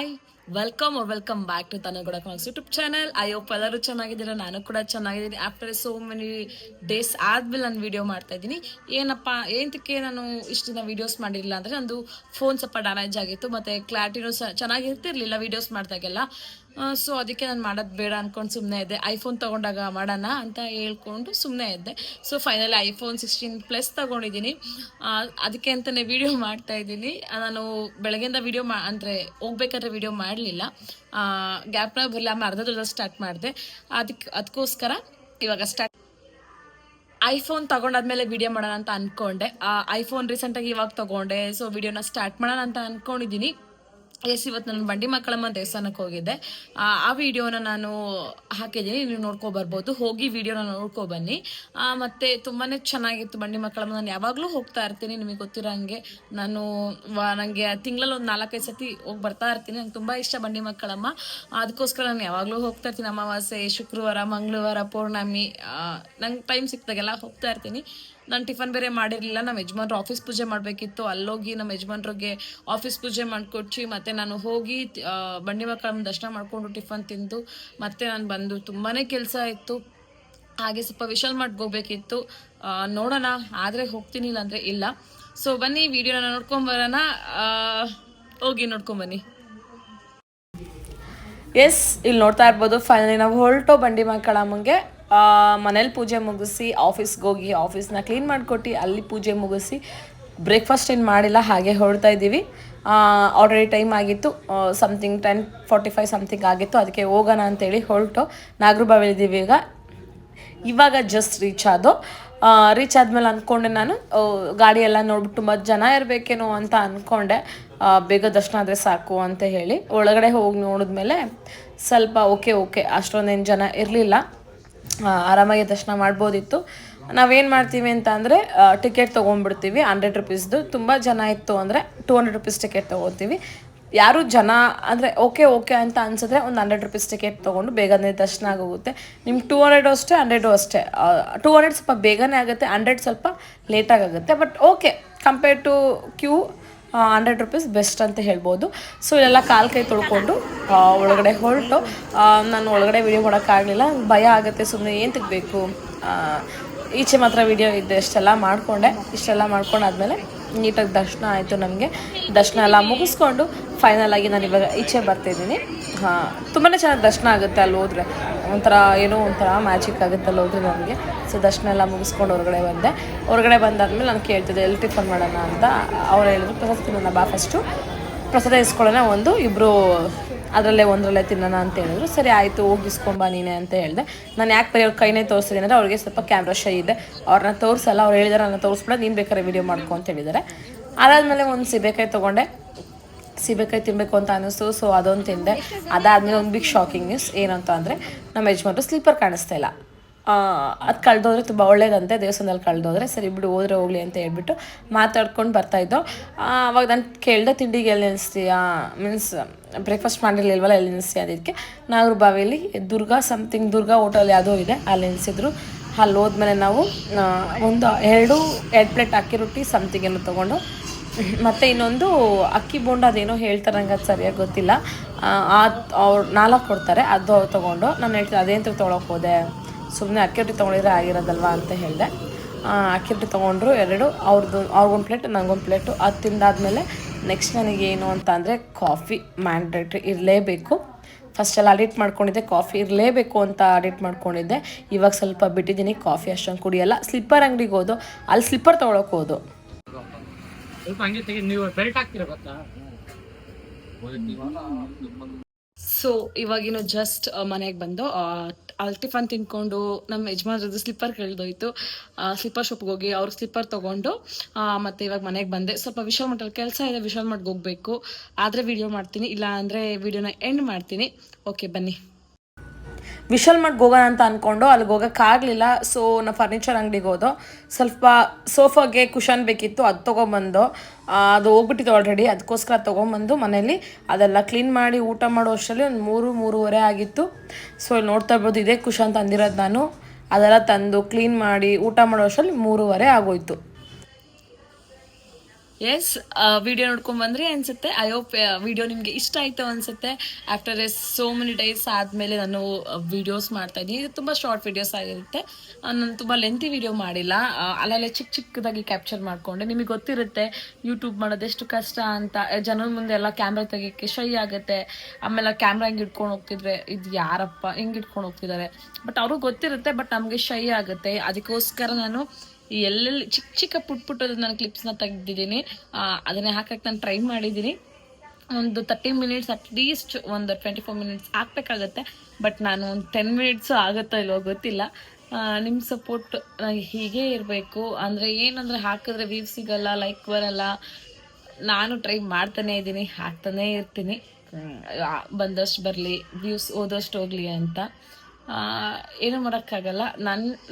Hi welcome back to ತನಗೂಡ comics YouTube channel. I hope ಎಲ್ಲರೂ ಚೆನ್ನಾಗಿದ್ದೀರಾ, ನಾನು ಕೂಡ ಚೆನ್ನಾಗಿದ್ದೀನಿ. ಆಫ್ಟರ್ ಸೋ ಮೆನಿ ಡೇಸ್ ಆದ್ಮೇಲೆ ನಾನು ವಿಡಿಯೋ ಮಾಡ್ತಾ ಇದ್ದೀನಿ. ಏನಕ್ಕೆ ನಾನು ಇಷ್ಟು ದಿನ ವೀಡಿಯೋಸ್ ಮಾಡಿರಲಿಲ್ಲ ಅಂದರೆ ನಂದು ಫೋನ್ ಸ್ವಲ್ಪ ಡ್ಯಾಮೇಜ್ ಆಗಿತ್ತು ಮತ್ತು ಕ್ಲಾರಿಟಿನೂ ಚೆನ್ನಾಗಿರ್ತಿರ್ಲಿಲ್ಲ ವೀಡಿಯೋಸ್ ಮಾಡಿದಾಗೆಲ್ಲ. ಸೊ ಅದಕ್ಕೆ ನಾನು ಮಾಡೋದು ಬೇಡ ಅಂದ್ಕೊಂಡು ಸುಮ್ಮನೆ ಇದ್ದೆ. ಐಫೋನ್ ತೊಗೊಂಡಾಗ ಮಾಡೋಣ ಅಂತ ಹೇಳ್ಕೊಂಡು ಸುಮ್ಮನೆ ಇದ್ದೆ. ಸೊ ಫೈನಲಿ ಐಫೋನ್ 16 ಪ್ಲಸ್ ತೊಗೊಂಡಿದ್ದೀನಿ. ಅದಕ್ಕೆ ಅಂತಲೇ ವಿಡಿಯೋ ಮಾಡ್ತಾ ಇದ್ದೀನಿ. ನಾನು ಬೆಳಗ್ಗೆಯಿಂದ ವಿಡಿಯೋ ಅಂದರೆ ಹೋಗ್ಬೇಕಾದ್ರೆ ವಿಡಿಯೋ ಮಾಡಲಿಲ್ಲ, ಗ್ಯಾಪ್ನಾಗ ಬರಲಿ, ಆಮೇಲೆ ಅರ್ಧದಲ್ಲಿ ಸ್ಟಾರ್ಟ್ ಮಾಡಿದೆ. ಅದಕ್ಕೋಸ್ಕರ ಇವಾಗ ಐಫೋನ್ ತೊಗೊಂಡಾದ್ಮೇಲೆ ವಿಡಿಯೋ ಮಾಡೋಣ ಅಂತ ಅಂದ್ಕೊಂಡೆ. ಐಫೋನ್ ರೀಸೆಂಟಾಗಿ ಇವಾಗ ತೊಗೊಂಡೆ, ಸೊ ವಿಡಿಯೋನ ಸ್ಟಾರ್ಟ್ ಮಾಡೋಣ ಅಂತ ಅಂದ್ಕೊಂಡಿದ್ದೀನಿ. ಇವತ್ತು ನಾನು ಬಂಡಿ ಮಕ್ಕಳಮ್ಮ ದೇವಸ್ಥಾನಕ್ಕೆ ಹೋಗಿದ್ದೆ. ಆ ವಿಡಿಯೋನ ನಾನು ಹಾಕಿದ್ದೀನಿ, ನೀವು ನೋಡ್ಕೊಬರ್ಬೋದು. ಹೋಗಿ ವಿಡಿಯೋನ ನೋಡ್ಕೊಬನ್ನಿ. ಮತ್ತು ತುಂಬಾ ಚೆನ್ನಾಗಿತ್ತು ಬಂಡಿ ಮಕ್ಕಳಮ್ಮ. ನಾನು ಯಾವಾಗಲೂ ಹೋಗ್ತಾ ಇರ್ತೀನಿ, ನಿಮಗೆ ಗೊತ್ತಿರೋ ಹಂಗೆ. ನನಗೆ ತಿಂಗಳಲ್ಲಿ ಒಂದು 4-5 ಸತಿ ಹೋಗಿ ಬರ್ತಾ ಇರ್ತೀನಿ. ನಂಗೆ ತುಂಬ ಇಷ್ಟ ಬಂಡಿ ಮಕ್ಕಳಮ್ಮ. ಅದಕ್ಕೋಸ್ಕರ ನಾನು ಯಾವಾಗಲೂ ಹೋಗ್ತಾ ಇರ್ತೀನಿ. ಅಮಾವಾಸ್ಯೆ, ಶುಕ್ರವಾರ, ಮಂಗಳವಾರ, ಪೌರ್ಣಮಿ, ನಂಗೆ ಟೈಮ್ ಸಿಕ್ತಾಗೆಲ್ಲ ಹೋಗ್ತಾ ಇರ್ತೀನಿ. ನಾನು ಟಿಫನ್ ಬೇರೆ ಮಾಡಿರಲಿಲ್ಲ. ನಮ್ಮ ಯಜಮಾನ್ರು ಆಫೀಸ್ ಪೂಜೆ ಮಾಡಬೇಕಿತ್ತು. ಅಲ್ಲೋಗಿ ನಮ್ಮ ಯಜಮಾನ್ರಿಗೆ ಆಫೀಸ್ ಪೂಜೆ ಮಾಡಿಕೊಟ್ಟು ಮತ್ತೆ ನಾನು ಹೋಗಿ ಬಂಡಿ ಮಕ್ಕಳಮ್ಮ ದರ್ಶನ ಮಾಡಿಕೊಂಡು ಟಿಫನ್ ತಿಂದು ಮತ್ತೆ ನಾನು ಬಂದು ತುಂಬಾ ಕೆಲಸ ಇತ್ತು. ಹಾಗೆ ಸ್ವಲ್ಪ ವಿಶಾಲ್ ಮಾರ್ಟ್ಗೆ ಹೋಗ್ಬೇಕಿತ್ತು. ನೋಡೋಣ, ಆದರೆ ಹೋಗ್ತೀನಿ, ಇಲ್ಲಾಂದರೆ ಇಲ್ಲ. ಸೊ ಬನ್ನಿ ವಿಡಿಯೋನ ನೋಡ್ಕೊಂಬರೋಣ. ಹೋಗಿ ನೋಡ್ಕೊಂಬನ್ನಿ. ಎಸ್, ಇಲ್ಲಿ ನೋಡ್ತಾ ಇರ್ಬೋದು. ಫೈನಲಿ ನಾವು ಹೊರಟು ಬಂಡಿ ಮಕ್ಕಳಮ್ಮಂಗೆ. ಮನೇಲಿ ಪೂಜೆ ಮುಗಿಸಿ ಆಫೀಸ್ಗೆ ಹೋಗಿ ಆಫೀಸ್ನ ಕ್ಲೀನ್ ಮಾಡಿಕೊಟ್ಟು ಅಲ್ಲಿ ಪೂಜೆ ಮುಗಿಸಿ ಬ್ರೇಕ್ಫಾಸ್ಟ್ ಏನು ಮಾಡಿಲ್ಲ, ಹಾಗೆ ಹೊರಡ್ತಾ ಇದ್ದೀವಿ. ಆಲ್ರೆಡಿ ಟೈಮ್ ಆಗಿತ್ತು, ಸಮಥಿಂಗ್ 10:45 ಸಮಥಿಂಗ್ ಆಗಿತ್ತು. ಅದಕ್ಕೆ ಹೋಗೋಣ ಅಂತೇಳಿ ಹೊರಟು ನಾಗರಬಾವಿಲಿದ್ದೀವಿ. ಇವಾಗ ಜಸ್ಟ್ ರೀಚ್ ಆದಮೇಲೆ ಅಂದ್ಕೊಂಡೆ ನಾನು, ಗಾಡಿ ಎಲ್ಲ ನೋಡ್ಬಿಟ್ಟು ತುಂಬ ಜನ ಇರಬೇಕೇನೋ ಅಂತ ಅಂದ್ಕೊಂಡೆ. ಬೇಗ ದರ್ಶನ ಆದರೆ ಸಾಕು ಅಂತ ಹೇಳಿ ಒಳಗಡೆ ಹೋಗಿ ನೋಡಿದ್ಮೇಲೆ ಸ್ವಲ್ಪ ಓಕೆ ಅಷ್ಟೊಂದೇನು ಜನ ಇರಲಿಲ್ಲ, ಆರಾಮಾಗಿ ದರ್ಶನ ಮಾಡ್ಬೋದಿತ್ತು. ನಾವೇನು ಮಾಡ್ತೀವಿ ಅಂತ ಅಂದರೆ ಟಿಕೆಟ್ ತೊಗೊಂಡ್ಬಿಡ್ತೀವಿ 100 ರುಪೀಸ್ದು. ತುಂಬ ಜನ ಇತ್ತು ಅಂದರೆ 200 ರುಪೀಸ್ ಟಿಕೆಟ್ ತೊಗೋತೀವಿ. ಯಾರು ಜನ ಅಂದರೆ ಓಕೆ ಅಂತ ಅನ್ಸಿದ್ರೆ ಒಂದು 100 ರುಪೀಸ್ ಟಿಕೆಟ್ ತೊಗೊಂಡು ಬೇಗನೆ ದರ್ಶನ ಆಗೋಗುತ್ತೆ. ನಿಮ್ಗೆ 200 ಅಷ್ಟೇ, 100 ಅಷ್ಟೇ. 200 ಸ್ವಲ್ಪ ಬೇಗನೆ ಆಗುತ್ತೆ, 100 ಸ್ವಲ್ಪ ಲೇಟಾಗಿ ಆಗುತ್ತೆ. But okay, compare to Q 100 rupees best ಅಂತ ಹೇಳ್ಬೋದು. ಸೊ ಇಲ್ಲೆಲ್ಲ ಕಾಲು ಕೈ ತೊಳ್ಕೊಂಡು ಒಳಗಡೆ ಹೊರಟು. ನಾನು ಒಳಗಡೆ ವಿಡಿಯೋ ಮಾಡೋಕ್ಕಾಗಲಿಲ್ಲ, ಭಯ ಆಗುತ್ತೆ, ಸುಮ್ಮನೆ ಏನು ತೆಗಬೇಕು. ಈಚೆ ಮಾತ್ರ ವಿಡಿಯೋ ಇದ್ದೆ. ಇಷ್ಟೆಲ್ಲ ಮಾಡ್ಕೊಂಡಾದ್ಮೇಲೆ ನೀಟಾಗಿ ದರ್ಶನ ಆಯಿತು. ನಮಗೆ ದರ್ಶನ ಎಲ್ಲ ಮುಗಿಸ್ಕೊಂಡು ಫೈನಲಾಗಿ ನಾನು ಇವಾಗ ಈಚೆ ಬರ್ತಾಯಿದ್ದೀನಿ. ತುಂಬಾ ಚೆನ್ನಾಗಿ ದರ್ಶನ ಆಗುತ್ತೆ ಅಲ್ಲಿ ಹೋದರೆ. ಒಂಥರ ಮ್ಯಾಜಿಕ್ ಆಗುತ್ತೆ ಅಲ್ಲಿ ಹೋದರೆ ನನಗೆ. ಸೊ ದರ್ಶನ ಎಲ್ಲ ಮುಗಿಸ್ಕೊಂಡು ಹೊರಗಡೆ ಬಂದಾದ್ಮೇಲೆ ನಾನು ಕೇಳ್ತಿದ್ದೆ ಎಲ್ಲಿ ಟಿಫನ್ ಮಾಡೋಣ ಅಂತ. ಅವ್ರು ಹೇಳಿದ್ರು ಪ್ರಸಾದ ತಿನ್ನೋಣ ಬಾ, ಫಸ್ಟು ಪ್ರಸಾದ ಇಸ್ಕೊಳ್ಳೋಣ, ಇಬ್ಬರು ಒಂದರಲ್ಲೇ ತಿನ್ನೋಣ ಅಂತ ಹೇಳಿದ್ರು. ಸರಿ ಆಯಿತು, ಹೋಗಿ ಇಸ್ಕೊಂಬ ನೀನೆ ಅಂತ ಹೇಳಿದೆ. ನಾನು ಯಾಕೆ ಬರೀ ಅವ್ರ ಕೈನೇ ತೋರಿಸ್ತಿದ್ದೀನಿ ಅಂದರೆ ಅವ್ರಿಗೆ ಸ್ವಲ್ಪ ಕ್ಯಾಮ್ರಾ ಶೈ ಇದೆ, ಅವ್ರನ್ನ ತೋರಿಸಲ್ಲ. ಅವ್ರು ಹೇಳಿದಾರೆ ನನ್ನ ತೋರಿಸ್ಬಿಡ, ನೀನು ಬೇಕಾದ್ರೆ ವೀಡಿಯೋ ಮಾಡ್ಕೊ ಅಂತ ಹೇಳಿದ್ದಾರೆ. ಅದಾದಮೇಲೆ ಒಂದು ಸೀಬೆಕಾಯಿ ತೊಗೊಂಡೆ. ಸೀಬೆಕಾಯಿ ತಿನ್ನಬೇಕು ಅಂತ ಅನ್ನಿಸ್ತು, ಸೊ ಅದೊಂದು ತಿಂದೆ. ಅದಾದಮೇಲೆ ಒಂದು ಬಿಗ್ ಶಾಕಿಂಗ್ ನ್ಯೂಸ್ ಏನಂತ ಅಂದರೆ ನಮ್ಮ ಯಜಮಾನ್ರು ಸ್ಲೀಪರ್ ಕಾಣಿಸ್ತಾ ಇಲ್ಲ. ಅದು ಕಳೆದೋದ್ರೆ ತುಂಬ ಒಳ್ಳೇದಂತೆ, ದೇವಸ್ಥಾನದಲ್ಲಿ ಕಳೆದೋದ್ರೆ. ಸರಿ ಬಿಡು, ಹೋದರೆ ಹೋಗಲಿ ಅಂತ ಹೇಳ್ಬಿಟ್ಟು ಮಾತಾಡ್ಕೊಂಡು ಬರ್ತಾಯಿದ್ದೋ. ಅವಾಗ ನಾನು ಕೇಳಿದೆ, ತಿಂಡಿಗೆ ಎಲ್ಲಿ ನಿಲ್ಲಿಸ್ತೀಯಾ, ಮೀನ್ಸ್ ಬ್ರೇಕ್ಫಾಸ್ಟ್ ಮಾಡಿರಲಿಲ್ವಲ್ಲ, ಎಲ್ಲಿ ನಿಲ್ಲಿಸ್ತೀಯ ಅದಕ್ಕೆ. ನಾಗರಬಾವಿಯಲ್ಲಿ ದುರ್ಗಾ ಹೋಟೆಲ್ ಯಾವುದೋ ಇದೆ, ಅಲ್ಲಿ ನಿಲ್ಲಿಸಿದ್ರು. ಅಲ್ಲಿ ಹೋದ್ಮೇಲೆ ನಾವು ಒಂದು ಎರಡು ಪ್ಲೇಟ್ ಅಕ್ಕಿ ರೊಟ್ಟಿ ಸಮಥಿಂಗ್ ಏನೋ ತೊಗೊಂಡು, ಮತ್ತು ಇನ್ನೊಂದು ಅಕ್ಕಿ ಬೋಂಡ ಅದೇನೋ ಹೇಳ್ತಾರೆ, ನಂಗೆ ಅದು ಸರಿಯಾಗಿ ಗೊತ್ತಿಲ್ಲ. ಅವ್ರು 4 ಕೊಡ್ತಾರೆ, ಅದು ತೊಗೊಂಡು ನಾನು ಹೇಳ್ತೀನಿ ಅದೇಂತ ತೊಗೊಳಕ್ಕೆ ಹೋದೆ, ಸುಮ್ಮನೆ ಅಕ್ಕಿ ರೊಟ್ಟಿ ತೊಗೊಂಡಿದ್ರೆ ಆಗಿರೋದಲ್ವ ಅಂತ ಹೇಳಿದೆ. ಅಕ್ಕಿ ರೊಟ್ಟಿ ತೊಗೊಂಡ್ರು 2, ಅವ್ರಿಗೊಂದು ಪ್ಲೇಟ್, ನನಗೊಂದು ಪ್ಲೇಟು. ಅದು ತಿಂದಾದ್ಮೇಲೆ ನೆಕ್ಸ್ಟ್ ನನಗೇನು ಅಂತ ಅಂದರೆ ಕಾಫಿ ಮ್ಯಾಂಡೇಟ್ರಿ ಇರಲೇಬೇಕು. ಫಸ್ಟೆಲ್ಲ ಅಡಿಟ್ ಮಾಡ್ಕೊಂಡಿದ್ದೆ, ಕಾಫಿ ಇರಲೇಬೇಕು ಅಂತ ಅಡಿಟ್ ಮಾಡ್ಕೊಂಡಿದ್ದೆ. ಇವಾಗ ಸ್ವಲ್ಪ ಬಿಟ್ಟಿದ್ದೀನಿ, ಕಾಫಿ ಅಷ್ಟೊಂದು ಕುಡಿಯಲ್ಲ. ಸ್ಲಿಪ್ಪರ್ ಅಂಗಡಿಗೆ ಹೋದು, ಅಲ್ಲಿ ಸ್ಲಿಪ್ಪರ್ ತೊಗೊಳಕ್ಕೆ ಹೋದು. ಸೊ ಇವಾಗಿನ ಜಸ್ಟ್ ಮನೆಗೆ ಬಂದು ಅಲ್ಲಿ ಟಿಫನ್ ತಿನ್ಕೊಂಡು ನಮ್ಮ ಯಜಮಾನ್ರದ್ದು ಸ್ಲಿಪ್ಪರ್ ಕೇಳ್ದೋಯ್ತು. ಸ್ಲಿಪ್ಪರ್ ಶಾಪ್ಗೆ ಹೋಗಿ ಅವ್ರಿಗೆ ಸ್ಲಿಪ್ಪರ್ ತೊಗೊಂಡು ಮತ್ತು ಇವಾಗ ಮನೆಗೆ ಬಂದೆ. ಸ್ವಲ್ಪ ವಿಶಾಲ್ ಮಾರ್ಟಲ್ಲಿ ಕೆಲಸ ಇದೆ, ವಿಶಾಲ್ ಮಾರ್ಟ್ಗೆ ಹೋಗಬೇಕು. ಆದರೆ ವಿಡಿಯೋ ಮಾಡ್ತೀನಿ, ಇಲ್ಲ ಅಂದರೆ ವಿಡಿಯೋನ ಎಂಡ್ ಮಾಡ್ತೀನಿ. ಓಕೆ ಬನ್ನಿ. ವಿಶಾಲ್ ಮಾರ್ಟ್ಗೆ ಹೋಗೋಣ ಅಂತ ಅಂದ್ಕೊಂಡು ಅಲ್ಲಿಗೆ ಹೋಗೋಕ್ಕಾಗಲಿಲ್ಲ. ಸೊ ನಾವು ಫರ್ನಿಚರ್ ಅಂಗಡಿಗೆ ಹೋದೋ. ಸ್ವಲ್ಪ ಸೋಫಾಗೆ ಕುಷನ್ ಬೇಕಿತ್ತು, ಅದು ತೊಗೊಂಬಂದು. ಅದು ಹೋಗ್ಬಿಟ್ಟಿತ್ತು ಆಲ್ರೆಡಿ, ಅದಕ್ಕೋಸ್ಕರ ತೊಗೊಂಬಂದು ಮನೇಲಿ ಅದೆಲ್ಲ ಕ್ಲೀನ್ ಮಾಡಿ ಊಟ ಮಾಡೋ ಅಷ್ಟರಲ್ಲಿ ಒಂದು 3-3:30 ಆಗಿತ್ತು. ಸೊ ಇಲ್ಲಿ ನೋಡ್ತಾ ಇರ್ಬೋದು, ಇದೇ ಕುಷನ್ ತಂದಿರೋದು ನಾನು. ಅದೆಲ್ಲ ತಂದು ಕ್ಲೀನ್ ಮಾಡಿ ಊಟ ಮಾಡೋ ಅಷ್ಟರಲ್ಲಿ 3:30 ಆಗೋಯ್ತು. ಎಸ್, ವಿಡಿಯೋ ನೋಡ್ಕೊಂಡ್ಬಂದ್ರಿ ಅನ್ಸುತ್ತೆ. ಐ ಹೋಪ್ ವಿಡಿಯೋ ನಿಮಗೆ ಇಷ್ಟ ಆಯಿತು ಅನ್ಸುತ್ತೆ. ಆಫ್ಟರ್ ಸೋ ಮೆನಿ ಡೇಸ್ ಆದಮೇಲೆ ನಾನು ವಿಡಿಯೋಸ್ ಮಾಡ್ತಾ ಇದ್ದೀನಿ. ಇದು ತುಂಬ ಶಾರ್ಟ್ ವಿಡಿಯೋಸ್ ಆಗಿರುತ್ತೆ. ನಾನು ತುಂಬ ಲೆಂತಿ ವಿಡಿಯೋ ಮಾಡಿಲ್ಲ, ಅಲ್ಲಲ್ಲೇ ಚಿಕ್ಕದಾಗಿ ಕ್ಯಾಪ್ಚರ್ ಮಾಡಿಕೊಂಡೆ. ನಿಮಗೆ ಗೊತ್ತಿರುತ್ತೆ ಯೂಟ್ಯೂಬ್ ಮಾಡೋದು ಎಷ್ಟು ಕಷ್ಟ ಅಂತ. ಜನರ ಮುಂದೆ ಎಲ್ಲ ಕ್ಯಾಮ್ರಾ ತೆಗಿಯೋಕ್ಕೆ ಶೈ ಆಗುತ್ತೆ. ಆಮೇಲೆ ಕ್ಯಾಮ್ರಾ ಹಿಂಗೆ ಇಟ್ಕೊಂಡು ಹೋಗ್ತಿದ್ರೆ ಇದು ಯಾರಪ್ಪ ಹಿಂಗೆ ಇಟ್ಕೊಂಡು ಹೋಗ್ತಿದ್ದಾರೆ, ಬಟ್ ಅವ್ರಿಗೆ ಗೊತ್ತಿರುತ್ತೆ, ಬಟ್ ನಮಗೆ ಶೈ ಆಗುತ್ತೆ. ಅದಕ್ಕೋಸ್ಕರ ನಾನು ಎಲ್ಲೆಲ್ಲಿ ಚಿಕ್ಕ ಪುಟ್ಟದ ನಾನು ಕ್ಲಿಪ್ಸ್ನ ತೆಗೆದಿದ್ದೀನಿ. ಅದನ್ನೇ ಹಾಕಕ್ಕೆ ನಾನು ಟ್ರೈ ಮಾಡಿದ್ದೀನಿ. ಒಂದು 30 ಮಿನಿಟ್ಸ್ ಅಟ್ಲೀಸ್ಟ್ ಒಂದು 24 ಮಿನಿಟ್ಸ್ ಹಾಕ್ಬೇಕಾಗತ್ತೆ. ಬಟ್ ನಾನು ಒಂದು 10 ಮಿನಿಟ್ಸು ಆಗುತ್ತೋ ಇಲ್ವೋ ಗೊತ್ತಿಲ್ಲ. ನಿಮ್ಮ ಸಪೋರ್ಟ್ ಹೀಗೆ ಇರಬೇಕು. ಅಂದರೆ ಏನಂದರೆ ಹಾಕಿದ್ರೆ ವ್ಯೂಸ್ ಸಿಗಲ್ಲ, ಲೈಕ್ ಬರಲ್ಲ. ನಾನು ಟ್ರೈ ಮಾಡ್ತಾನೇ ಇದ್ದೀನಿ, ಹಾಕ್ತಾನೇ ಇರ್ತೀನಿ. ಬಂದಷ್ಟು ಬರಲಿ, ವ್ಯೂಸ್ ಹೋದಷ್ಟು ಹೋಗಲಿ ಅಂತ. ಏನೂ ಮಾಡೋಕ್ಕಾಗಲ್ಲ.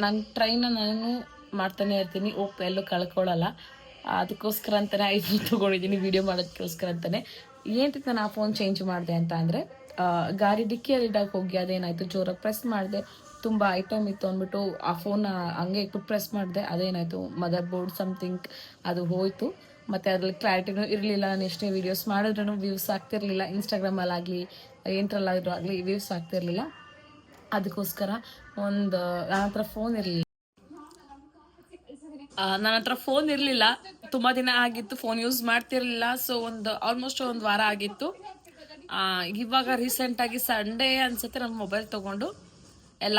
ನನ್ನ ಟ್ರೈನ ನಾನು ಮಾಡ್ತಾನೆ ಇರ್ತೀನಿ, ಎಲ್ಲೂ ಕಳ್ಕೊಳ್ಳಲ್ಲ. ಅದಕ್ಕೋಸ್ಕರ ಅಂತಲೇ ಐಫೋನ್ ತೊಗೊಂಡಿದ್ದೀನಿ, ವೀಡಿಯೋ ಮಾಡೋದಕ್ಕೋಸ್ಕರ ಅಂತಲೇ. ಏನಕ್ಕೆ ನಾನು ಆ ಫೋನ್ ಚೇಂಜ್ ಮಾಡಿದೆ ಅಂತ ಅಂದರೆ, ಗಾಡಿ ಡಿಕ್ಕಿಯಲ್ಲಿ ಇಡಕ್ಕೆ ಹೋಗಿ ಅದೇನಾಯಿತು, ಜೋರಾಗಿ ಪ್ರೆಸ್ ಮಾಡಿದೆ, ತುಂಬ ಐಟಮ್ ಇತ್ತು ಅಂದ್ಬಿಟ್ಟು ಆ ಫೋನ್ ಹಂಗೆ ಇಟ್ಟು ಪ್ರೆಸ್ ಮಾಡಿದೆ. ಅದೇನಾಯಿತು, ಮದರ್ ಬೋರ್ಡ್ ಸಮಥಿಂಗ್ ಅದು ಹೋಯಿತು. ಮತ್ತು ಅದ್ರಲ್ಲಿ ಕ್ಲಾರಿಟಿನೂ ಇರಲಿಲ್ಲ. ನಾನು ಎಷ್ಟೇ ವೀಡಿಯೋಸ್ ಮಾಡಿದ್ರೂ ವ್ಯೂಸ್ ಆಗ್ತಿರಲಿಲ್ಲ. ಇನ್ಸ್ಟಾಗ್ರಾಮಲ್ಲಾಗಲಿ ಏನರಲ್ಲಾದರೂ ಆಗಲಿ ವ್ಯೂಸ್ ಆಗ್ತಿರಲಿಲ್ಲ. ಅದಕ್ಕೋಸ್ಕರ ನನ್ನ ಹತ್ರ ಫೋನ್ ಇರಲಿಲ್ಲ. ನನ್ನ ಹತ್ರ ಫೋನ್ ಇರಲಿಲ್ಲ, ತುಂಬ ದಿನ ಆಗಿತ್ತು, ಫೋನ್ ಯೂಸ್ ಮಾಡ್ತಿರಲಿಲ್ಲ. ಸೊ ಆಲ್ಮೋಸ್ಟ್ ಒಂದು ವಾರ ಆಗಿತ್ತು. ಇವಾಗ ರೀಸೆಂಟಾಗಿ ಸಂಡೇ ಅನ್ಸುತ್ತೆ ನಾನು ಮೊಬೈಲ್ ತೊಗೊಂಡು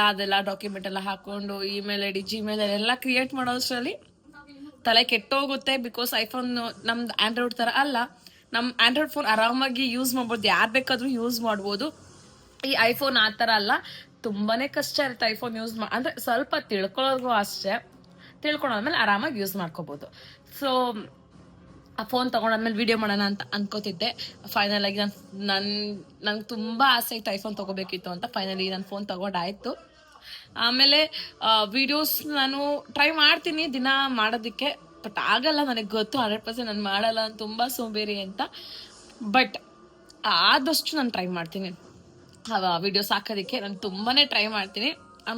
ಅದೆಲ್ಲ ಡಾಕ್ಯುಮೆಂಟ್ ಎಲ್ಲ ಹಾಕ್ಕೊಂಡು ಇಮೇಲ್ ಐ ಡಿ ಜಿಮೇಲ್ ಎಲ್ಲ ಕ್ರಿಯೇಟ್ ಮಾಡೋಷ್ಟರಲ್ಲಿ ತಲೆ ಕೆಟ್ಟೋಗುತ್ತೆ. ಬಿಕಾಸ್ ಐಫೋನ್ ನಮ್ದು ಆ್ಯಂಡ್ರಾಯ್ಡ್ ಥರ ಅಲ್ಲ. ನಮ್ಮ ಆ್ಯಂಡ್ರಾಯ್ಡ್ ಫೋನ್ ಆರಾಮಾಗಿ ಯೂಸ್ ಮಾಡ್ಬೋದು, ಯಾರು ಬೇಕಾದರೂ ಯೂಸ್ ಮಾಡ್ಬೋದು. ಈ ಐಫೋನ್ ಆ ಥರ ಅಲ್ಲ, ತುಂಬಾ ಕಷ್ಟ ಇರುತ್ತೆ ಐಫೋನ್ ಯೂಸ್ ಅಂದರೆ ಸ್ವಲ್ಪ ತಿಳ್ಕೊಳ್ಳೋರ್ಗೂ ಅಷ್ಟೇ. ತಿಳ್ಕೊಂಡಾದ್ಮೇಲೆ ಆರಾಮಾಗಿ ಯೂಸ್ ಮಾಡ್ಕೋಬೋದು. ಸೊ ಆ ಫೋನ್ ತೊಗೊಂಡಾದ್ಮೇಲೆ ವೀಡಿಯೋ ಮಾಡೋಣ ಅಂತ ಅನ್ಕೋತಿದ್ದೆ. ಫೈನಲಾಗಿ ನಂಗೆ ತುಂಬ ಆಸೆ ಇತ್ತು ಐಫೋನ್ ತೊಗೋಬೇಕಿತ್ತು ಅಂತ. ಫೈನಲಿ ನಾನು ಫೋನ್ ತೊಗೊಂಡಾಯಿತು. ಆಮೇಲೆ ವೀಡಿಯೋಸ್ ನಾನು ಟ್ರೈ ಮಾಡ್ತೀನಿ ದಿನ ಮಾಡೋದಕ್ಕೆ, ಬಟ್ ಆಗಲ್ಲ, ನನಗೆ ಗೊತ್ತು 100% ನಾನು ಮಾಡಲ್ಲ, ನಾನು ತುಂಬ ಸೋಂಬೇರಿ ಅಂತ. ಬಟ್ ಆದಷ್ಟು ನಾನು ಟ್ರೈ ಮಾಡ್ತೀನಿ ವೀಡಿಯೋಸ್ ಹಾಕೋದಕ್ಕೆ. ನಾನು ತುಂಬಾ ಟ್ರೈ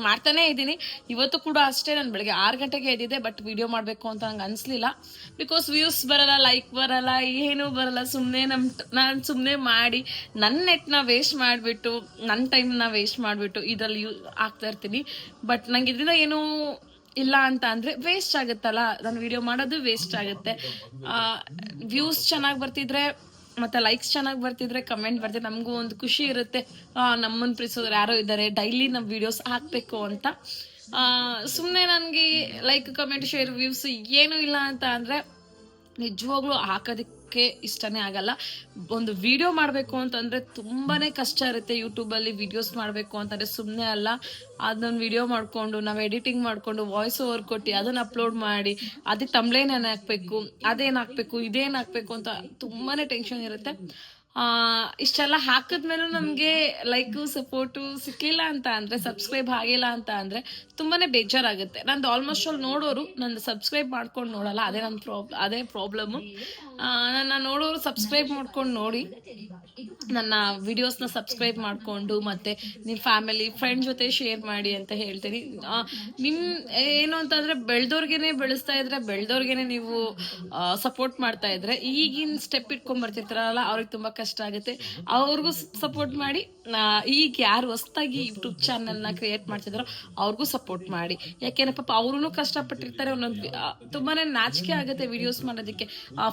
ಮಾಡ್ತಾನೇ ಇದ್ದೀನಿ. ಇವತ್ತು ಕೂಡ ಅಷ್ಟೇ, ನಾನು ಬೆಳಗ್ಗೆ 6 ಗಂಟೆಗೆ ಎದ್ದಿದ್ದೆ, ಬಟ್ ವಿಡಿಯೋ ಮಾಡಬೇಕು ಅಂತ ನಂಗೆ ಅನಿಸ್ಲಿಲ್ಲ. ಬಿಕಾಸ್ ವ್ಯೂಸ್ ಬರಲ್ಲ, ಲೈಕ್ ಬರಲ್ಲ, ಏನೂ ಬರಲ್ಲ. ನಾನು ಸುಮ್ಮನೆ ಮಾಡಿ ನನ್ನ ನೆಟ್ನ ವೇಸ್ಟ್ ಮಾಡಿಬಿಟ್ಟು, ನನ್ನ ಟೈಮ್ನ ವೇಸ್ಟ್ ಮಾಡಿಬಿಟ್ಟು ಇದರಲ್ಲಿ ಆಗ್ತಾ ಇರ್ತೀನಿ. ಬಟ್ ನಂಗೆ ಇದರಿಂದ ಏನೂ ಇಲ್ಲ ಅಂತ ಅಂದರೆ ವೇಸ್ಟ್ ಆಗುತ್ತಲ್ಲ, ನಾನು ವಿಡಿಯೋ ಮಾಡೋದು ವೇಸ್ಟ್ ಆಗುತ್ತೆ. ವ್ಯೂಸ್ ಚೆನ್ನಾಗಿ ಬರ್ತಿದ್ರೆ ಮತ್ತು ಲೈಕ್ಸ್ ಚೆನ್ನಾಗಿ ಬರ್ತಿದ್ರೆ, ಕಮೆಂಟ್ ಬರ್ತಿದ್ರೆ ನಮಗೂ ಒಂದು ಖುಷಿ ಇರುತ್ತೆ. ನಮ್ಮನ್ನು ಪ್ರೀತಿಸೋರು ಯಾರೋ ಇದ್ದಾರೆ, ಡೈಲಿ ನಮ್ಮ ವೀಡಿಯೋಸ್ ಹಾಕಬೇಕು ಅಂತ. ಸುಮ್ಮನೆ ನನಗೆ ಲೈಕ್ ಕಮೆಂಟ್ ಶೇರ್ ವ್ಯೂಸ್ ಏನೂ ಇಲ್ಲ ಅಂತ ಅಂದರೆ ನಿಜವಾಗ್ಲೂ ಹಾಕೋದಕ್ಕೆ ಇಷ್ಟನೇ ಆಗಲ್ಲ. ಒಂದು ವಿಡಿಯೋ ಮಾಡಬೇಕು ಅಂತಂದರೆ ತುಂಬಾ ಕಷ್ಟ ಇರುತ್ತೆ. ಯೂಟ್ಯೂಬಲ್ಲಿ ವೀಡಿಯೋಸ್ ಮಾಡಬೇಕು ಅಂತಂದರೆ ಸುಮ್ಮನೆ ಅಲ್ಲ. ಅದನ್ನೊಂದು ವಿಡಿಯೋ ಮಾಡಿಕೊಂಡು ನಾವು ಎಡಿಟಿಂಗ್ ಮಾಡಿಕೊಂಡು ವಾಯ್ಸ್ ಓವರ್ ಕೊಟ್ಟು ಅದನ್ನು ಅಪ್ಲೋಡ್ ಮಾಡಿ ಅದಕ್ಕೆ ತಮ್ಲೇನ್ ಹಾಕಬೇಕು, ಅದೇನು ಹಾಕಬೇಕು, ಇದೇನು ಹಾಕಬೇಕು ಅಂತ ತುಂಬಾ ಟೆನ್ಷನ್ ಇರುತ್ತೆ. ಇಷ್ಟೆಲ್ಲ ಹಾಕಿದ್ಮೇಲೂ ನಮಗೆ ಲೈಕು ಸಪೋರ್ಟು ಸಿಕ್ಕಿಲ್ಲ ಅಂತ ಅಂದರೆ, ಸಬ್ಸ್ಕ್ರೈಬ್ ಆಗಿಲ್ಲ ಅಂತ ಅಂದರೆ ತುಂಬಾ ಬೇಜಾರಾಗುತ್ತೆ. ನಂದು ಆಲ್ಮೋಸ್ಟ್ ಆಲ್ ನೋಡೋರು ನಂದು ಸಬ್ಸ್ಕ್ರೈಬ್ ಮಾಡ್ಕೊಂಡು ನೋಡಲ್ಲ, ಅದೇ ಪ್ರಾಬ್ಲಮ್ಮು. ನನ್ನ ನೋಡೋರು ಸಬ್ಸ್ಕ್ರೈಬ್ ಮಾಡ್ಕೊಂಡು ನೋಡಿ, ನನ್ನ ವಿಡಿಯೋಸ್ನ ಸಬ್ಸ್ಕ್ರೈಬ್ ಮಾಡಿಕೊಂಡು ಮತ್ತು ನಿಮ್ಮ ಫ್ಯಾಮಿಲಿ ಫ್ರೆಂಡ್ ಜೊತೆ ಶೇರ್ ಮಾಡಿ ಅಂತ ಹೇಳ್ತೀನಿ. ನಿಮ್ಮ ಏನು ಅಂತಂದರೆ ಬೆಳೆದವ್ರಿಗೇ ಬೆಳೆಸ್ತಾ ಇದ್ರೆ, ಬೆಳೆದವ್ರಿಗೇ ನೀವು ಸಪೋರ್ಟ್ ಮಾಡ್ತಾ ಇದ್ರೆ, ಈಗಿನ ಸ್ಟೆಪ್ ಇಟ್ಕೊಂಡ್ಬರ್ತಿರ್ತಾರಲ್ಲ ಅವ್ರಿಗೆ ತುಂಬ ಕಷ್ಟ ಆಗುತ್ತೆ. ಅವ್ರಿಗೂ ಸಪೋರ್ಟ್ ಮಾಡಿ. ಈಗ ಯಾರು ಹೊಸದಾಗಿ ಯೂಟ್ಯೂಬ್ ಚಾನಲ್ನ ಕ್ರಿಯೇಟ್ ಮಾಡ್ತಿದ್ದಾರೋ ಅವ್ರಿಗೂ ಸಪೋರ್ಟ್ ಮಾಡಿ. ಯಾಕೆಂದ್ರೆ ಪಾಪ ಅವ್ರೂ ಕಷ್ಟಪಟ್ಟಿರ್ತಾರೆ. ಒಂದೊಂದು ತುಂಬಾ ನಾಚಿಕೆ ಆಗುತ್ತೆ ವಿಡಿಯೋಸ್ ಮಾಡೋದಕ್ಕೆ.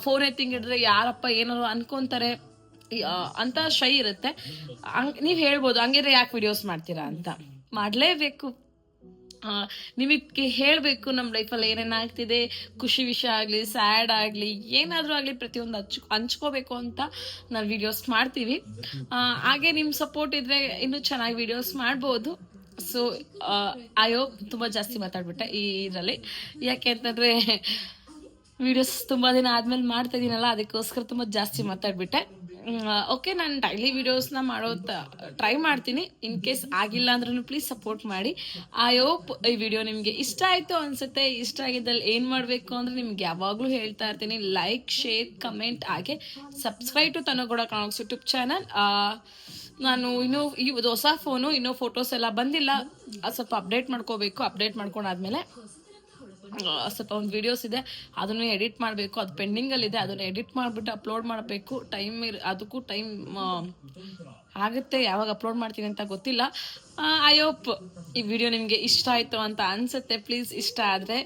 ಫೋನ್ ಎತ್ತಿಂಗಿಡಿದ್ರೆ ಯಾರಪ್ಪ ಏನಾರು ಅನ್ಕೊಂತಾರೆ ಅಂತ ಶೈ ಇರುತ್ತೆ. ನೀವು ಹೇಳ್ಬೋದು ಹಂಗಿದ್ರೆ ಯಾಕೆ ವಿಡಿಯೋಸ್ ಮಾಡ್ತೀರಾ ಅಂತ. ಮಾಡಲೇಬೇಕು, ನಿಮಗೆ ಹೇಳಬೇಕು ನಮ್ಮ ಲೈಫಲ್ಲಿ ಏನೇನಾಗ್ತಿದೆ, ಖುಷಿ ವಿಷಯ ಆಗಲಿ, ಸ್ಯಾಡ್ ಆಗಲಿ, ಏನಾದರೂ ಆಗಲಿ ಪ್ರತಿಯೊಂದು ಹಂಚ್ಕೋಬೇಕು ಅಂತ ನಾವು ವೀಡಿಯೋಸ್ ಮಾಡ್ತೀವಿ. ಹಾಗೆ ನಿಮ್ಮ ಸಪೋರ್ಟ್ ಇದ್ದರೆ ಇನ್ನೂ ಚೆನ್ನಾಗಿ ವೀಡಿಯೋಸ್ ಮಾಡ್ಬೋದು. ಸೊ ಐ ಹೋಪ್ ತುಂಬ ಜಾಸ್ತಿ ಮಾತಾಡ್ಬಿಟ್ಟೆ ಇದರಲ್ಲಿ. ಯಾಕೆ ಅಂತಂದರೆ ವೀಡಿಯೋಸ್ ತುಂಬ ದಿನ ಆದಮೇಲೆ ಮಾಡ್ತಾ ಇದ್ದೀನಲ್ಲ, ಅದಕ್ಕೋಸ್ಕರ ತುಂಬ ಜಾಸ್ತಿ ಮಾತಾಡ್ಬಿಟ್ಟೆ. ಓಕೆ, ನಾನು ಡೈಲಿ ವೀಡಿಯೋಸ್ನ ಟ್ರೈ ಮಾಡ್ತೀನಿ. ಇನ್ ಕೇಸ್ ಆಗಿಲ್ಲ ಅಂದ್ರೂ ಪ್ಲೀಸ್ ಸಪೋರ್ಟ್ ಮಾಡಿ. ಐ ಹೋಪ್ ಈ ವಿಡಿಯೋ ನಿಮಗೆ ಇಷ್ಟ ಆಯಿತು ಅನಿಸುತ್ತೆ. ಇಷ್ಟ ಆಗಿದ್ದಲ್ಲಿ ಏನು ಮಾಡಬೇಕು ಅಂದರೆ ನಿಮ್ಗೆ ಯಾವಾಗಲೂ ಹೇಳ್ತಾ ಇರ್ತೀನಿ, ಲೈಕ್, ಶೇರ್, ಕಮೆಂಟ್, ಹಾಗೆ ಸಬ್ಸ್ಕ್ರೈಬ್ ಟು ತನಗೌಡ ಕಾಣೋಕ್ಸ್ ಯೂಟ್ಯೂಬ್ ಚಾನಲ್. ನಾನು ಇನ್ನೂ ಹೊಸ ಫೋನು, ಇನ್ನೂ ಫೋಟೋಸ್ ಎಲ್ಲ ಬಂದಿಲ್ಲ, ಸ್ವಲ್ಪ ಅಪ್ಡೇಟ್ ಮಾಡ್ಕೋಬೇಕು. ಅಪ್ಡೇಟ್ ಮಾಡ್ಕೊಂಡಾದ್ಮೇಲೆ ಸ್ವಲ್ಪ ಒಂದು ವೀಡಿಯೋಸ್ ಇದೆ, ಅದನ್ನು ಎಡಿಟ್ ಮಾಡಬೇಕು. ಅದು ಪೆಂಡಿಂಗಲ್ಲಿದೆ, ಅದನ್ನು ಎಡಿಟ್ ಮಾಡಿಬಿಟ್ಟು ಅಪ್ಲೋಡ್ ಮಾಡಬೇಕು. ಅದಕ್ಕೂ ಟೈಮ್ ಆಗುತ್ತೆ. ಯಾವಾಗ ಅಪ್ಲೋಡ್ ಮಾಡ್ತೀನಿ ಅಂತ ಗೊತ್ತಿಲ್ಲ. ಐ ಹೋಪ್ ಈ ವಿಡಿಯೋ ನಿಮಗೆ ಇಷ್ಟ ಆಯಿತು ಅಂತ ಅನಿಸುತ್ತೆ. ಪ್ಲೀಸ್ ಇಷ್ಟ ಆದರೆ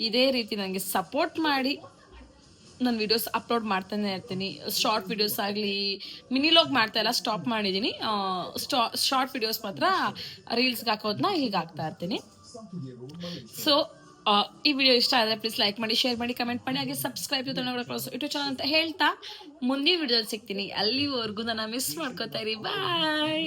ಇದೇ ರೀತಿ ನನಗೆ ಸಪೋರ್ಟ್ ಮಾಡಿ. ನಾನು ವೀಡಿಯೋಸ್ ಅಪ್ಲೋಡ್ ಮಾಡ್ತಾನೆ ಇರ್ತೀನಿ. ಶಾರ್ಟ್ ವೀಡಿಯೋಸ್ ಆಗಲಿ, ಮಿನಿಲಾಗ್ ಮಾಡ್ತಾ ಇಲ್ಲ, ಸ್ಟಾಪ್ ಮಾಡಿದ್ದೀನಿ. ಶಾರ್ಟ್ ವೀಡಿಯೋಸ್ ಮಾತ್ರ ರೀಲ್ಸ್ಗೆ ಹಾಕೋದನ್ನ ಈಗ ಹಾಕ್ತಾ ಇರ್ತೀನಿ. ಸೊ ಈ ವಿಡಿಯೋ ಇಷ್ಟ ಆದರೆ ಪ್ಲೀಸ್ ಲೈಕ್ ಮಾಡಿ, ಶೇರ್ ಮಾಡಿ, ಕಮೆಂಟ್ ಮಾಡಿ, ಹಾಗೆ ಸಬ್ಸ್ಕ್ರೈಬ್ ಯೂಟ್ಯೂಬ್ ಚಾನಲ್ ಅಂತ ಹೇಳ್ತಾ ಮುಂದಿನ ವಿಡಿಯೋದಲ್ಲಿ ಸಿಗ್ತೀನಿ. ಅಲ್ಲಿವರೆಗೂ ನನ್ನ ಮಿಸ್ ಮಾಡ್ಕೋತಾ ಇರಿ. ಬಾಯ್.